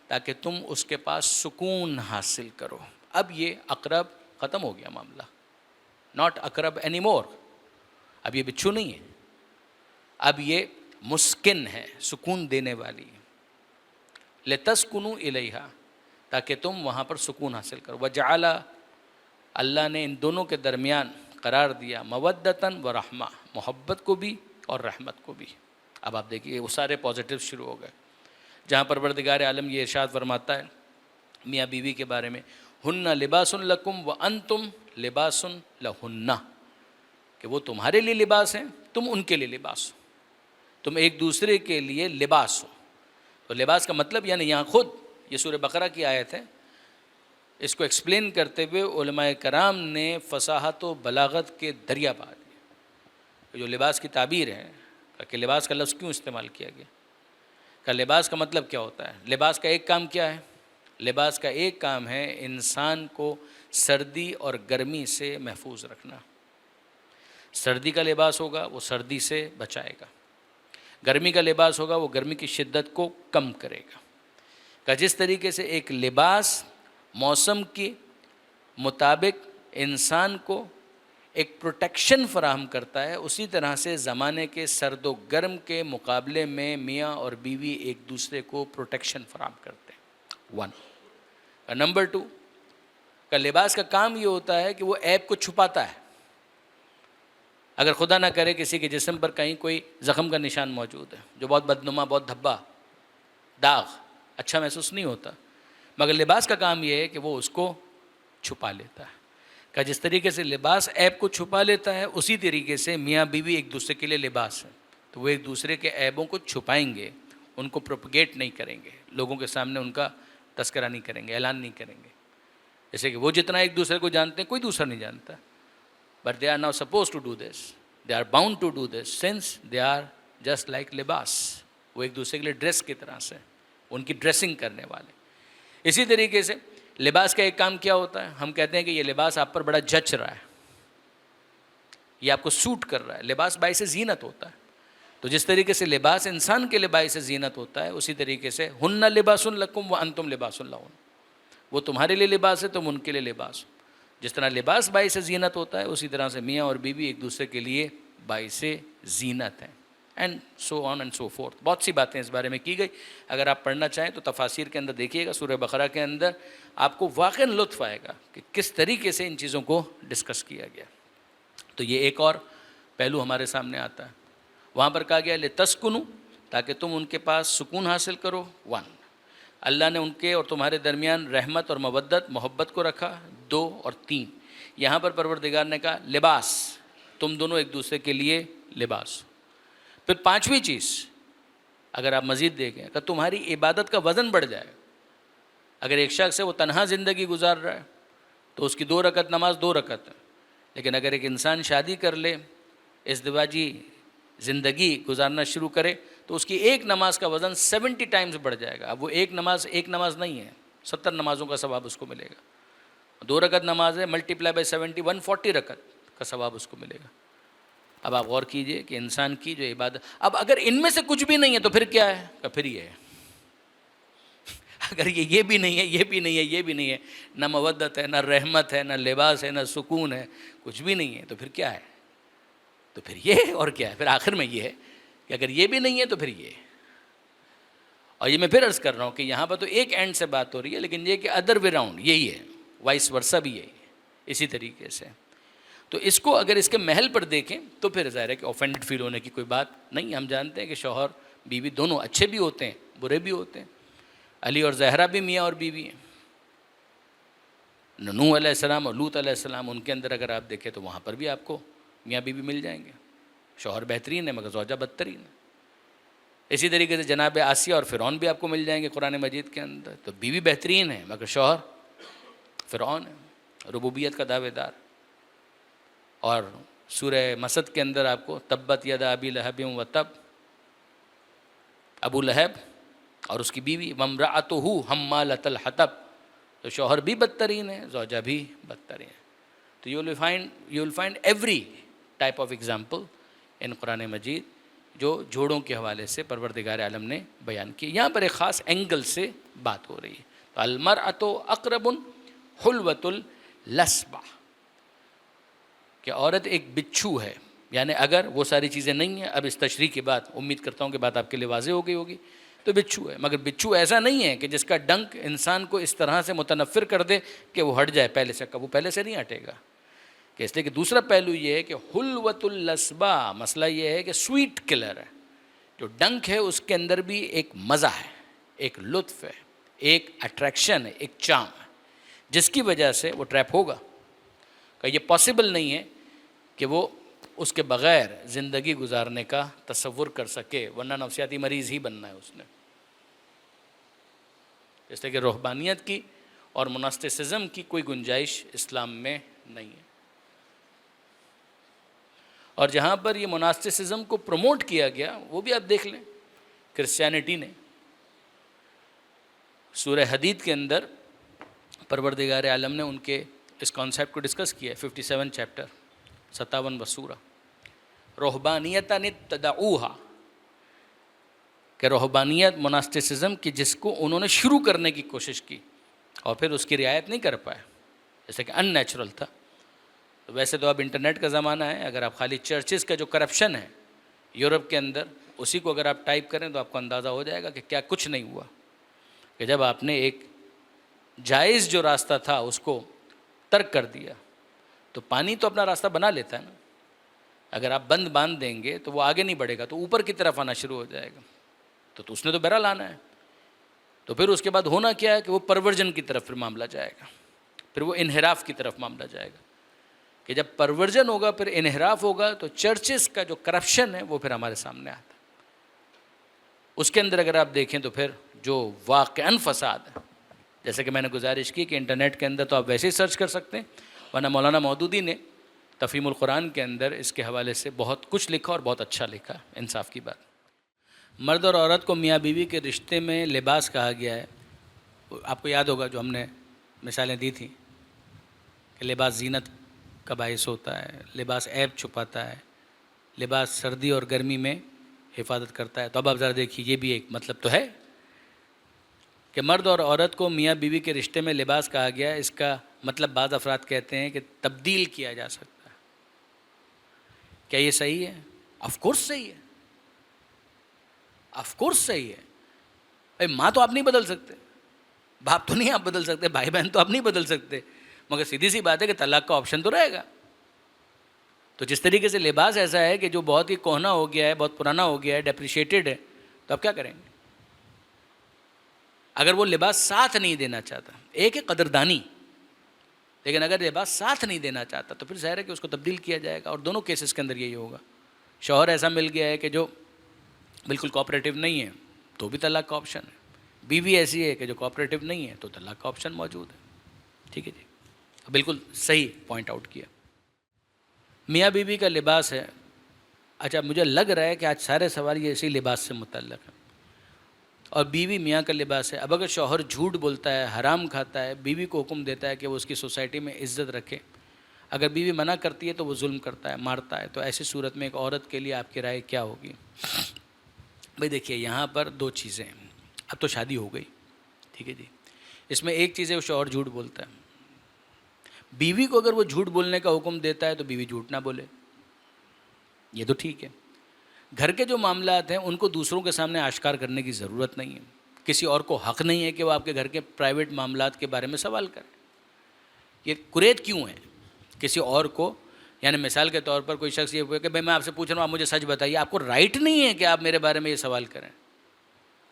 تاکہ تم اس کے پاس سکون حاصل کرو۔ اب یہ اقرب ختم ہو گیا معاملہ، ناٹ اقرب اینی مور، اب یہ بچھو نہیں ہے، اب یہ مسکن ہے، سکون دینے والی ہے، لتسکنوا الیہا، تاکہ تم وہاں پر سکون حاصل کرو۔ وجعل، اللہ نے ان دونوں کے درمیان قرار دیا مودتاً و رحمہ، محبت کو بھی اور رحمت کو بھی۔ اب آپ دیکھیے وہ سارے پازیٹیو شروع ہو گئے، جہاں پروردگار عالم یہ ارشاد فرماتا ہے میاں بیوی کے بارے میں، ہن لباس لکم وانتم لباس لہن، کہ وہ تمہارے لیے لباس ہیں، تم ان کے لیے لباس ہو، تم ایک دوسرے کے لیے لباس ہو۔ تو لباس کا مطلب یعنی یہاں خود یہ سورہ بقرہ کی آیت ہے، اس کو ایکسپلین کرتے ہوئے علماء کرام نے فصاحت و بلاغت کے دریا بہا دیے۔ جو لباس کی تعبیر ہے کہ لباس کا لفظ کیوں استعمال کیا گیا، کہ لباس کا مطلب کیا ہوتا ہے؟ لباس کا ایک کام کیا ہے؟ لباس کا ایک کام ہے انسان کو سردی اور گرمی سے محفوظ رکھنا۔ سردی کا لباس ہوگا وہ سردی سے بچائے گا، گرمی کا لباس ہوگا وہ گرمی کی شدت کو کم کرے گا۔ کہ جس طریقے سے ایک لباس موسم کے مطابق انسان کو ایک پروٹیکشن فراہم کرتا ہے، اسی طرح سے زمانے کے سرد و گرم کے مقابلے میں میاں اور بیوی ایک دوسرے کو پروٹیکشن فراہم کرتے ہیں۔ 1 نمبر 2 کا لباس کا کام یہ ہوتا ہے کہ وہ عیب کو چھپاتا ہے۔ اگر خدا نہ کرے کسی کے جسم پر کہیں کوئی زخم کا نشان موجود ہے جو بہت بدنما، بہت دھبا داغ، اچھا محسوس نہیں ہوتا، مگر لباس کا کام یہ ہے کہ وہ اس کو چھپا لیتا ہے۔ کہ جس طریقے سے لباس عیب کو چھپا لیتا ہے، اسی طریقے سے میاں بیوی ایک دوسرے کے لیے لباس ہے، تو وہ ایک دوسرے کے عیبوں کو چھپائیں گے، ان کو پروپگیٹ نہیں کریں گے، لوگوں کے سامنے ان کا تذکرہ نہیں کریں گے، اعلان نہیں کریں گے۔ جیسے کہ وہ جتنا ایک دوسرے کو جانتے ہیں کوئی دوسرا نہیں جانتا، but they are now supposed to do this, they are bound to do this since they are just like لباس، وہ ایک دوسرے کے لیے ڈریس کی طرح سے، ان کی ڈریسنگ کرنے والے۔ اسی طریقے سے لباس کا ایک کام کیا ہوتا ہے؟ ہم کہتے ہیں کہ یہ لباس آپ پر بڑا جچ رہا ہے، یہ آپ کو سوٹ کر رہا ہے۔ لباس باعث زینت ہوتا ہے، تو جس طریقے سے لباس انسان کے لیے باعث زینت ہوتا ہے، اسی طریقے سے ہن لباس لکم وانتم لباس لہن، وہ تمہارے لیے لباس ہے، تم ان کے لیے لباس ہو۔ جس طرح لباس باعث زینت ہوتا ہے، اسی طرح سے میاں اور بیوی ایک دوسرے کے لیے باعث زینت ہیں، and so on and so forth. بہت سی باتیں اس بارے میں کی گئی، اگر آپ پڑھنا چاہیں تو تفاسیر کے اندر دیکھیے گا، سورہ بقرہ کے اندر آپ کو واقعاً لطف آئے گا کہ کس طریقے سے ان چیزوں کو ڈسکس کیا گیا۔ تو یہ ایک اور پہلو ہمارے سامنے آتا ہے، وہاں پر کہا گیا لتسکنوا، تاکہ تم ان کے پاس سکون حاصل کرو۔ 1 اللہ نے ان کے اور تمہارے درمیان رحمت اور مودت، محبت کو رکھا۔ 2 اور 3 یہاں پر پروردگار نے کہا لباس، تم دونوں ایک دوسرے کے لیے لباس۔ پھر 5ویں چیز اگر آپ مزید دیکھیں کہ تمہاری عبادت کا وزن بڑھ جائے۔ اگر ایک شخص ہے وہ تنہا زندگی گزار رہا ہے تو اس کی 2 رکعت نماز 2 رکعت ہے، لیکن اگر ایک انسان شادی کر لے، ازدواجی زندگی گزارنا شروع کرے، تو اس کی ایک نماز کا وزن 70 ٹائمز بڑھ جائے گا۔ اب وہ ایک نماز نہیں ہے، 70 نمازوں کا ثواب اس کو ملے گا۔ 2 رکعت نماز ہے، ملٹیپلائی بائی 70، 140 رکعت کا ثواب اس کو ملے گا۔ اب آپ غور کیجئے کہ انسان کی جو عبادت، اب اگر ان میں سے کچھ بھی نہیں ہے تو پھر کیا ہے؟ کہ پھر یہ ہے، اگر یہ بھی نہیں ہے، یہ بھی نہیں ہے، یہ بھی نہیں ہے، نہ مودت ہے، نہ رحمت ہے، نہ لباس ہے، نہ سکون ہے، کچھ بھی نہیں ہے، تو پھر کیا ہے؟ تو پھر یہ ہے، اور کیا ہے؟ پھر آخر میں یہ ہے کہ اگر یہ بھی نہیں ہے تو پھر یہ ہے۔ اور یہ میں پھر عرض کر رہا ہوں کہ یہاں پر تو ایک اینڈ سے بات ہو رہی ہے، لیکن یہ کہ ادر وے راؤنڈ یہی ہے، وائس ورسا بھی یہی ہے، اسی طریقے سے۔ تو اس کو اگر اس کے محل پر دیکھیں تو پھر ظاہر ہے کہ اوفینڈڈ فیل ہونے کی کوئی بات نہیں۔ ہم جانتے ہیں کہ شوہر بیوی دونوں اچھے بھی ہوتے ہیں، برے بھی ہوتے ہیں۔ علی اور زہرا بھی میاں اور بیوی ہیں، نوح علیہ السلام اور لوط علیہ السلام، ان کے اندر اگر آپ دیکھیں تو وہاں پر بھی آپ کو میاں بیوی مل جائیں گے۔ شوہر بہترین ہے مگر زوجہ بدترین ہے۔ اسی طریقے سے جناب آسیہ اور فرعون بھی آپ کو مل جائیں گے قرآن مجید کے اندر. تو بیوی بہترین ہے مگر شوہر فرعون ہے، ربوبیت کا دعوے دار. اور سورہ مسد کے اندر آپ کو تبت یدا ابی لہب و تب، ابو لہب اور اس کی بیوی، وامرأتہ حمالۃ الحطب، تو شوہر بھی بدترین ہے، زوجہ بھی بدترین ہے. تو you will find every type of example in Quran Majeed جو جوڑوں کے حوالے سے پروردگار عالم نے بیان کی. یہاں پر ایک خاص اینگل سے بات ہو رہی ہے. تو المرأۃ اقرب حلوۃ اللسبہ، کہ عورت ایک بچھو ہے. یعنی اگر وہ ساری چیزیں نہیں ہیں، اب اس تشریح کے بعد امید کرتا ہوں کہ بات آپ کے لیے واضح ہو گئی ہوگی. تو بچھو ہے، مگر بچھو ایسا نہیں ہے کہ جس کا ڈنک انسان کو اس طرح سے متنفر کر دے کہ وہ ہٹ جائے پہلے سے. وہ پہلے سے نہیں ہٹے گا. کہ اس لیے کہ دوسرا پہلو یہ ہے کہ حلوۃ اللسبہ، مسئلہ یہ ہے کہ سویٹ کلر ہے. جو ڈنک ہے اس کے اندر بھی ایک مزہ ہے، ایک لطف ہے، ایک اٹریکشن ہے، ایک چام ہے، جس کی وجہ سے وہ ٹریپ ہوگا. کہ یہ پاسبل نہیں ہے کہ وہ اس کے بغیر زندگی گزارنے کا تصور کر سکے، ورنہ نفسیاتی مریض ہی بننا ہے اس نے. اس لیے کہ روحانیت کی اور مناسٹسزم کی کوئی گنجائش اسلام میں نہیں ہے. اور جہاں پر یہ مناسٹسزم کو پروموٹ کیا گیا وہ بھی آپ دیکھ لیں، کرسچینٹی نے. سورہ حدید کے اندر پروردگار عالم نے ان کے اس کانسیپٹ کو ڈسکس کیا ہے. 57 چیپٹر 57 سورہ، رہبانیتاً ابتدعوہا، کہ رہبانیت مناسٹسزم کی جس کو انہوں نے شروع کرنے کی کوشش کی اور پھر اس کی رعایت نہیں کر پائے، جیسے کہ ان نیچرل تھا. ویسے تو اب انٹرنیٹ کا زمانہ ہے، اگر آپ خالی چرچز کا جو کرپشن ہے یورپ کے اندر اسی کو اگر آپ ٹائپ کریں تو آپ کو اندازہ ہو جائے گا کہ کیا کچھ نہیں ہوا. کہ جب آپ نے ایک جائز جو راستہ تھا اس کو ترک کر دیا، تو پانی تو اپنا راستہ بنا لیتا ہے نا. اگر آپ بند باندھ دیں گے تو وہ آگے نہیں بڑھے گا، تو اوپر کی طرف آنا شروع ہو جائے گا. تو اس نے تو بہرحال آنا ہے. تو پھر اس کے بعد ہونا کیا ہے کہ وہ پرورجن کی طرف پھر معاملہ جائے گا، پھر وہ انحراف کی طرف معاملہ جائے گا. کہ جب پرورجن ہوگا پھر انحراف ہوگا، تو چرچز کا جو کرپشن ہے وہ پھر ہمارے سامنے آتا ہے. اس کے اندر اگر آپ دیکھیں تو پھر جو واقعاً فساد ہے، جیسے کہ میں نے گزارش کی کہ انٹرنیٹ کے اندر تو آپ ویسے ہی سرچ کر سکتے ہیں، ورنہ مولانا مودودی نے تفہیم القرآن کے اندر اس کے حوالے سے بہت کچھ لکھا اور بہت اچھا لکھا. انصاف کی بات. مرد اور عورت کو میاں بیوی کے رشتے میں لباس کہا گیا ہے. آپ کو یاد ہوگا جو ہم نے مثالیں دی تھیں کہ لباس زینت کا باعث ہوتا ہے، لباس عیب چھپاتا ہے، لباس سردی اور گرمی میں حفاظت کرتا ہے. تو اب آپ ذرا دیکھیے، یہ بھی ایک مطلب تو ہے کہ مرد اور عورت کو میاں بیوی کے رشتے میں لباس کہا گیا ہے. اس کا مطلب بعض افراد کہتے ہیں کہ تبدیل کیا جا سکتا ہے. کیا یہ صحیح ہے؟ آف کورس صحیح ہے، آف کورس صحیح ہے. بھائی ماں تو آپ نہیں بدل سکتے، باپ تو نہیں آپ بدل سکتے، بھائی بہن تو آپ نہیں بدل سکتے، مگر سیدھی سی بات ہے کہ طلاق کا آپشن تو رہے گا. تو جس طریقے سے لباس ایسا ہے کہ جو بہت ہی کہنا ہو گیا ہے، بہت پرانا ہو گیا ہے، ڈیپریشیٹڈ ہے، تو آپ کیا کریں گے؟ اگر وہ لباس ساتھ نہیں دینا چاہتا، ایک ہے قدردانی، لیکن اگر لباس ساتھ نہیں دینا چاہتا تو پھر ظاہر ہے کہ اس کو تبدیل کیا جائے گا. اور دونوں کیسز کے اندر یہی ہوگا. شوہر ایسا مل گیا ہے کہ جو بالکل کوآپریٹیو نہیں ہے تو بھی طلاق کا آپشن ہے. بیوی ایسی ہے کہ جو کوآپریٹیو نہیں ہے تو طلاق کا آپشن موجود ہے. ٹھیک ہے جی، بالکل صحیح پوائنٹ آؤٹ کیا. میاں بیوی کا لباس ہے. اچھا، مجھے لگ رہا ہے کہ آج سارے سوال یہ اسی لباس سے متعلق ہیں. اور بیوی میاں کا لباس ہے. اب اگر شوہر جھوٹ بولتا ہے، حرام کھاتا ہے، بیوی کو حکم دیتا ہے کہ وہ اس کی سوسائٹی میں عزت رکھے، اگر بیوی منع کرتی ہے تو وہ ظلم کرتا ہے، مارتا ہے، تو ایسی صورت میں ایک عورت کے لیے آپ کی رائے کیا ہوگی؟ بھائی دیکھیے، یہاں پر دو چیزیں ہیں. اب تو شادی ہو گئی، ٹھیک ہے جی. اس میں ایک چیز ہے وہ شوہر جھوٹ بولتا ہے. بیوی کو اگر وہ جھوٹ بولنے کا حکم دیتا ہے تو بیوی جھوٹ نہ بولے، یہ تو ٹھیک ہے. گھر کے جو معاملات ہیں ان کو دوسروں کے سامنے آشکار کرنے کی ضرورت نہیں ہے. کسی اور کو حق نہیں ہے کہ وہ آپ کے گھر کے پرائیویٹ معاملات کے بارے میں سوال کرے. یہ کریت کیوں ہے کسی اور کو؟ یعنی مثال کے طور پر کوئی شخص یہ ہوئے کہ بھائی میں آپ سے پوچھ رہا ہوں، آپ مجھے سچ بتائیے. آپ کو رائٹ نہیں ہے کہ آپ میرے بارے میں یہ سوال کریں.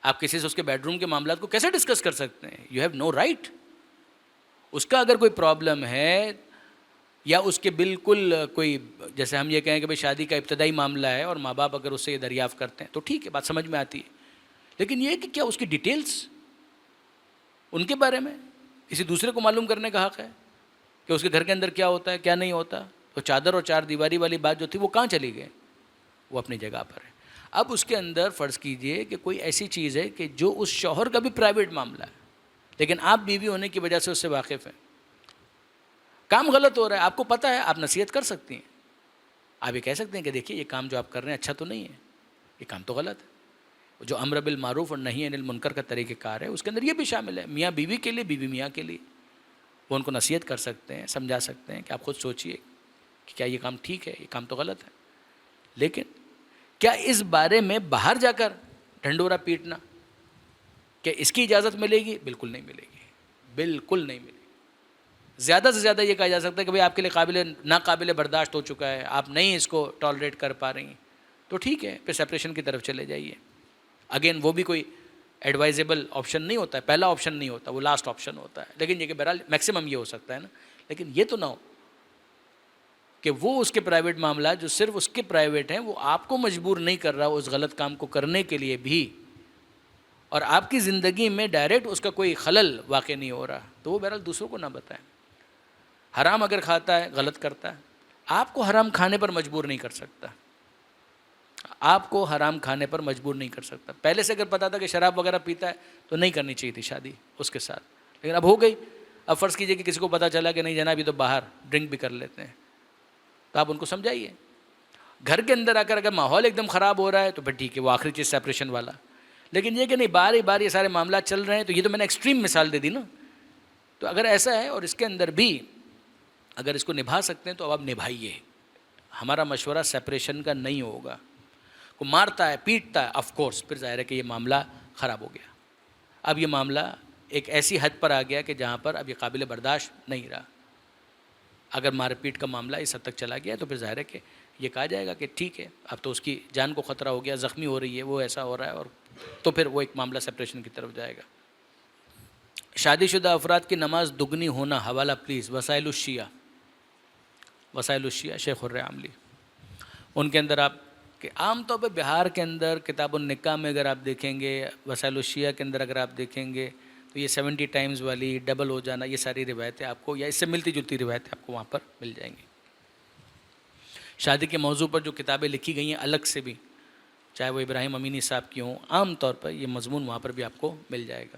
آپ کسی سے اس کے بیڈ روم کے معاملات کو کیسے ڈسکس کر سکتے ہیں؟ You have no right. اس کا اگر کوئی پرابلم ہے یا اس کے بالکل کوئی، جیسے ہم یہ کہیں کہ بھائی شادی کا ابتدائی معاملہ ہے اور ماں باپ اگر اس سے یہ دریافت کرتے ہیں تو ٹھیک ہے، بات سمجھ میں آتی ہے. لیکن یہ کہ کیا اس کی ڈیٹیلز ان کے بارے میں کسی دوسرے کو معلوم کرنے کا حق ہے کہ اس کے گھر کے اندر کیا ہوتا ہے کیا نہیں ہوتا؟ تو چادر اور چار دیواری والی بات جو تھی وہ کہاں چلی گئی؟ وہ اپنی جگہ پر ہے. اب اس کے اندر فرض کیجئے کہ کوئی ایسی چیز ہے کہ جو اس شوہر کا بھی پرائیویٹ معاملہ ہے، لیکن آپ بیوی ہونے کی وجہ سے اس سے واقف ہیں، کام غلط ہو رہا ہے، آپ کو پتہ ہے، آپ نصیحت کر سکتی ہیں. آپ یہ کہہ سکتے ہیں کہ دیکھیے یہ کام جو آپ کر رہے ہیں اچھا تو نہیں ہے، یہ کام تو غلط ہے. جو امر بالمعروف اور نہی عن المنکر کا طریقہ کار ہے اس کے اندر یہ بھی شامل ہے، میاں بیوی کے لیے، بیوی میاں کے لیے. وہ ان کو نصیحت کر سکتے ہیں، سمجھا سکتے ہیں کہ آپ خود سوچئے کہ کیا یہ کام ٹھیک ہے، یہ کام تو غلط ہے. لیکن کیا اس بارے میں باہر جا کر ڈھنڈورا پیٹنا کہ اس کی اجازت ملے گی؟ بالکل نہیں ملے گی، بالکل نہیں ملے گی. زیادہ سے زیادہ یہ کہا جا سکتا ہے کہ بھئی آپ کے لیے ناقابل برداشت ہو چکا ہے، آپ نہیں اس کو ٹالریٹ کر پا رہی ہیں، تو ٹھیک ہے، پھر سیپریشن کی طرف چلے جائیے. اگین وہ بھی کوئی ایڈوائزیبل آپشن نہیں ہوتا ہے، پہلا آپشن نہیں ہوتا، وہ لاسٹ آپشن ہوتا ہے. لیکن یہ کہ بہرحال میکسیمم یہ ہو سکتا ہے نا. لیکن یہ تو نہ ہو کہ وہ اس کے پرائیویٹ معاملات جو صرف اس کے پرائیویٹ ہیں وہ آپ کو مجبور نہیں کر رہا اس غلط کام کو کرنے کے لیے بھی، اور آپ کی زندگی میں ڈائریکٹ اس کا کوئی خلل واقع نہیں ہو رہا، تو وہ بہرحال دوسروں کو نہ بتائیں. حرام اگر کھاتا ہے، غلط کرتا ہے، آپ کو حرام کھانے پر مجبور نہیں کر سکتا، آپ کو حرام کھانے پر مجبور نہیں کر سکتا. پہلے سے اگر پتا تھا کہ شراب وغیرہ پیتا ہے تو نہیں کرنی چاہیے تھی شادی اس کے ساتھ، لیکن اب ہو گئی. اب فرض کیجئے کہ کسی کو پتا چلا کہ نہیں جناب یہ تو باہر ڈرنک بھی کر لیتے ہیں، تو آپ ان کو سمجھائیے. گھر کے اندر آ کر اگر ماحول ایک دم خراب ہو رہا ہے تو پھر ٹھیک ہے، وہ آخری چیز سیپریشن والا. لیکن یہ کہ نہیں بار بار یہ سارے معاملات چل رہے ہیں، تو یہ تو میں نے ایکسٹریم مثال دے دی نا. تو اگر ایسا ہے اور اس کے اندر بھی اگر اس کو نبھا سکتے ہیں تو اب آپ نبھائیے. ہمارا مشورہ سیپریشن کا نہیں ہوگا. کو مارتا ہے پیٹتا ہے آف کورس پھر ظاہر ہے کہ یہ معاملہ خراب ہو گیا. اب یہ معاملہ ایک ایسی حد پر آ گیا کہ جہاں پر اب یہ قابل برداشت نہیں رہا. اگر مار پیٹ کا معاملہ اس حد تک چلا گیا تو پھر ظاہر ہے کہ یہ کہا جائے گا کہ ٹھیک ہے اب تو اس کی جان کو خطرہ ہو گیا، زخمی ہو رہی ہے، وہ ایسا ہو رہا ہے، اور تو پھر وہ ایک معاملہ سیپریشن کی طرف جائے گا. شادی شدہ افراد کی نماز دگنی ہونا، حوالہ پلیز وسائل الشیعہ شیخ حر عاملی. ان کے اندر آپ کہ عام طور پہ بہار کے اندر کتاب النکاح میں اگر آپ دیکھیں گے، وسائل الشیعہ کے اندر اگر آپ دیکھیں گے تو یہ 70 ٹائمز والی ڈبل ہو جانا، یہ ساری روایتیں آپ کو یا اس سے ملتی جلتی روایتیں آپ کو وہاں پر مل جائیں گی. شادی کے موضوع پر جو کتابیں لکھی گئی ہیں الگ سے بھی، چاہے وہ ابراہیم امینی صاحب کی ہوں، عام طور پر یہ مضمون وہاں پر بھی آپ کو مل جائے گا.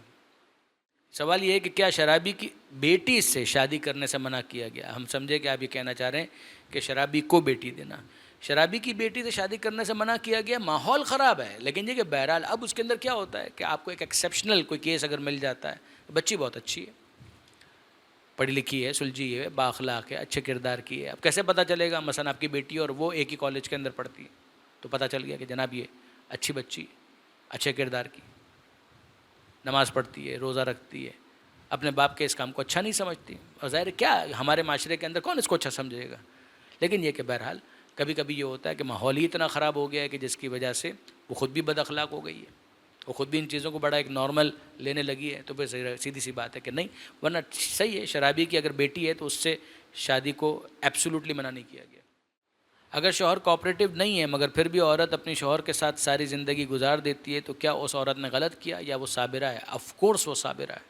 سوال یہ ہے کہ کیا شرابی کی بیٹی سے شادی کرنے سے منع کیا گیا؟ ہم سمجھے کہ آپ یہ کہنا چاہ رہے ہیں کہ شرابی کو بیٹی دینا. شرابی کی بیٹی سے شادی کرنے سے منع کیا گیا، ماحول خراب ہے. لیکن یہ کہ بہرحال اب اس کے اندر کیا ہوتا ہے کہ آپ کو ایک ایکسیپشنل کوئی کیس اگر مل جاتا ہے، بچی بہت اچھی ہے، پڑھی لکھی ہے، سلجھی ہے، بااخلاق ہے، اچھے کردار کی ہے. اب کیسے پتہ چلے گا؟ مثلا آپ کی بیٹی اور وہ ایک ہی کالج کے اندر پڑھتی ہے تو پتہ چل گیا کہ جناب یہ اچھی بچی، اچھے کردار کی، نماز پڑھتی ہے، روزہ رکھتی ہے، اپنے باپ کے اس کام کو اچھا نہیں سمجھتی. اور ظاہر کیا ہمارے معاشرے کے اندر کون اس کو اچھا سمجھے گا؟ لیکن یہ کہ بہرحال کبھی کبھی یہ ہوتا ہے کہ ماحول ہی اتنا خراب ہو گیا ہے کہ جس کی وجہ سے وہ خود بھی بد اخلاق ہو گئی ہے، وہ خود بھی ان چیزوں کو بڑا ایک نارمل لینے لگی ہے. تو پھر سیدھی سی بات ہے کہ نہیں، ورنہ صحیح ہے شرابی کی اگر بیٹی ہے تو اس سے شادی کو ایبسولوٹلی منع نہیں کیا گیا. اگر شوہر کوآپریٹو نہیں ہے مگر پھر بھی عورت اپنی شوہر کے ساتھ ساری زندگی گزار دیتی ہے تو کیا اس عورت نے غلط کیا یا وہ صابرہ ہے؟ آف کورس وہ صابرہ ہے،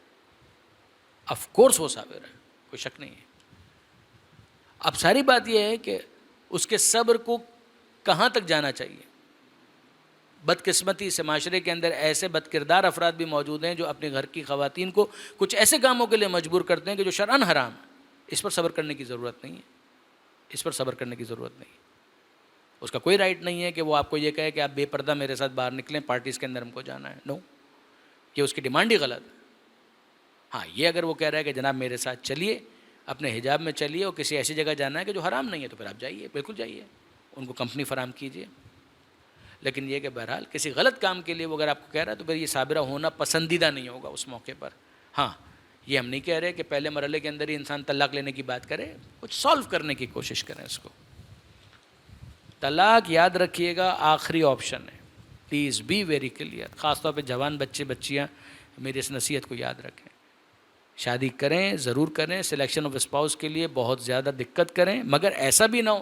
آف کورس وہ صابرہ ہے، کوئی شک نہیں ہے. اب ساری بات یہ ہے کہ اس کے صبر کو کہاں تک جانا چاہیے. بدقسمتی سے معاشرے کے اندر ایسے بد کردار افراد بھی موجود ہیں جو اپنے گھر کی خواتین کو کچھ ایسے کاموں کے لیے مجبور کرتے ہیں کہ جو شرعاً حرام ہے. اس پر صبر کرنے کی ضرورت نہیں ہے، اس پر صبر کرنے کی ضرورت نہیں ہے. اس کا کوئی رائٹ نہیں ہے کہ وہ آپ کو یہ کہے کہ آپ بے پردہ میرے ساتھ باہر نکلیں، پارٹیز کے اندر ہم کو جانا ہے. نو، یہ اس کی ڈیمانڈ ہی غلط ہے. ہاں یہ اگر وہ کہہ رہا ہے کہ جناب میرے ساتھ چلیے، اپنے حجاب میں چلیے، اور کسی ایسی جگہ جانا ہے کہ جو حرام نہیں ہے تو پھر آپ جائیے، بالکل جائیے، ان کو کمپنی فراہم کیجیے. لیکن یہ کہ بہرحال کسی غلط کام کے لیے وہ اگر آپ کو کہہ رہا ہے تو پھر یہ صابرہ ہونا پسندیدہ نہیں ہوگا اس موقع پر. ہاں یہ ہم نہیں کہہ رہے کہ پہلے مرحلے کے اندر ہی انسان طلاق لینے کی بات کرے، کچھ سالو کرنے کی کوشش کریں اس کو. طلاق یاد رکھیے گا آخری آپشن ہے، پلیز بی ویری کلیئر. خاص طور پہ جوان بچے بچیاں میری اس نصیحت کو یاد رکھیں. شادی کریں، ضرور کریں، سلیکشن آف اسپاؤس کے لیے بہت زیادہ دقت کریں، مگر ایسا بھی نہ ہو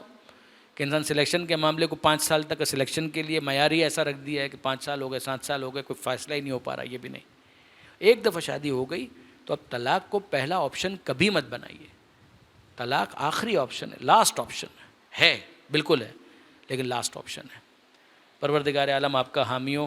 کہ انسان سلیکشن کے معاملے کو 5 سال تک سلیکشن کے لیے معیار ہی ایسا رکھ دیا ہے کہ 5 سال ہو گئے، 7 سال ہو گئے، کوئی فیصلہ ہی نہیں ہو پا رہا. یہ بھی نہیں. ایک دفعہ شادی ہو گئی تو اب طلاق کو پہلا آپشن کبھی مت بنائیے. طلاق آخری آپشن ہے، لاسٹ آپشن ہے، بالکل ہے، لیکن لاسٹ آپشن ہے. پروردگار عالم آپ کا حامی و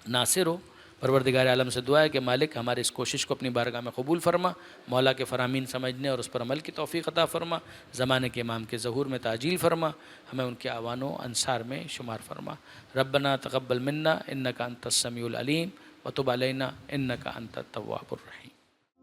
ناصر ہو. پروردگار عالم سے دعا ہے کہ مالک ہماری اس کوشش کو اپنی بارگاہ میں قبول فرما، مولا کے فرامین سمجھنے اور اس پر عمل کی توفیق عطا فرما، زمانے کے امام کے ظہور میں تعجیل فرما، ہمیں ان کے اعوان و انصار میں شمار فرما. ربنا تقبل منا انک انت السمیع العلیم وتب علینا انک انت التواب الرحیم.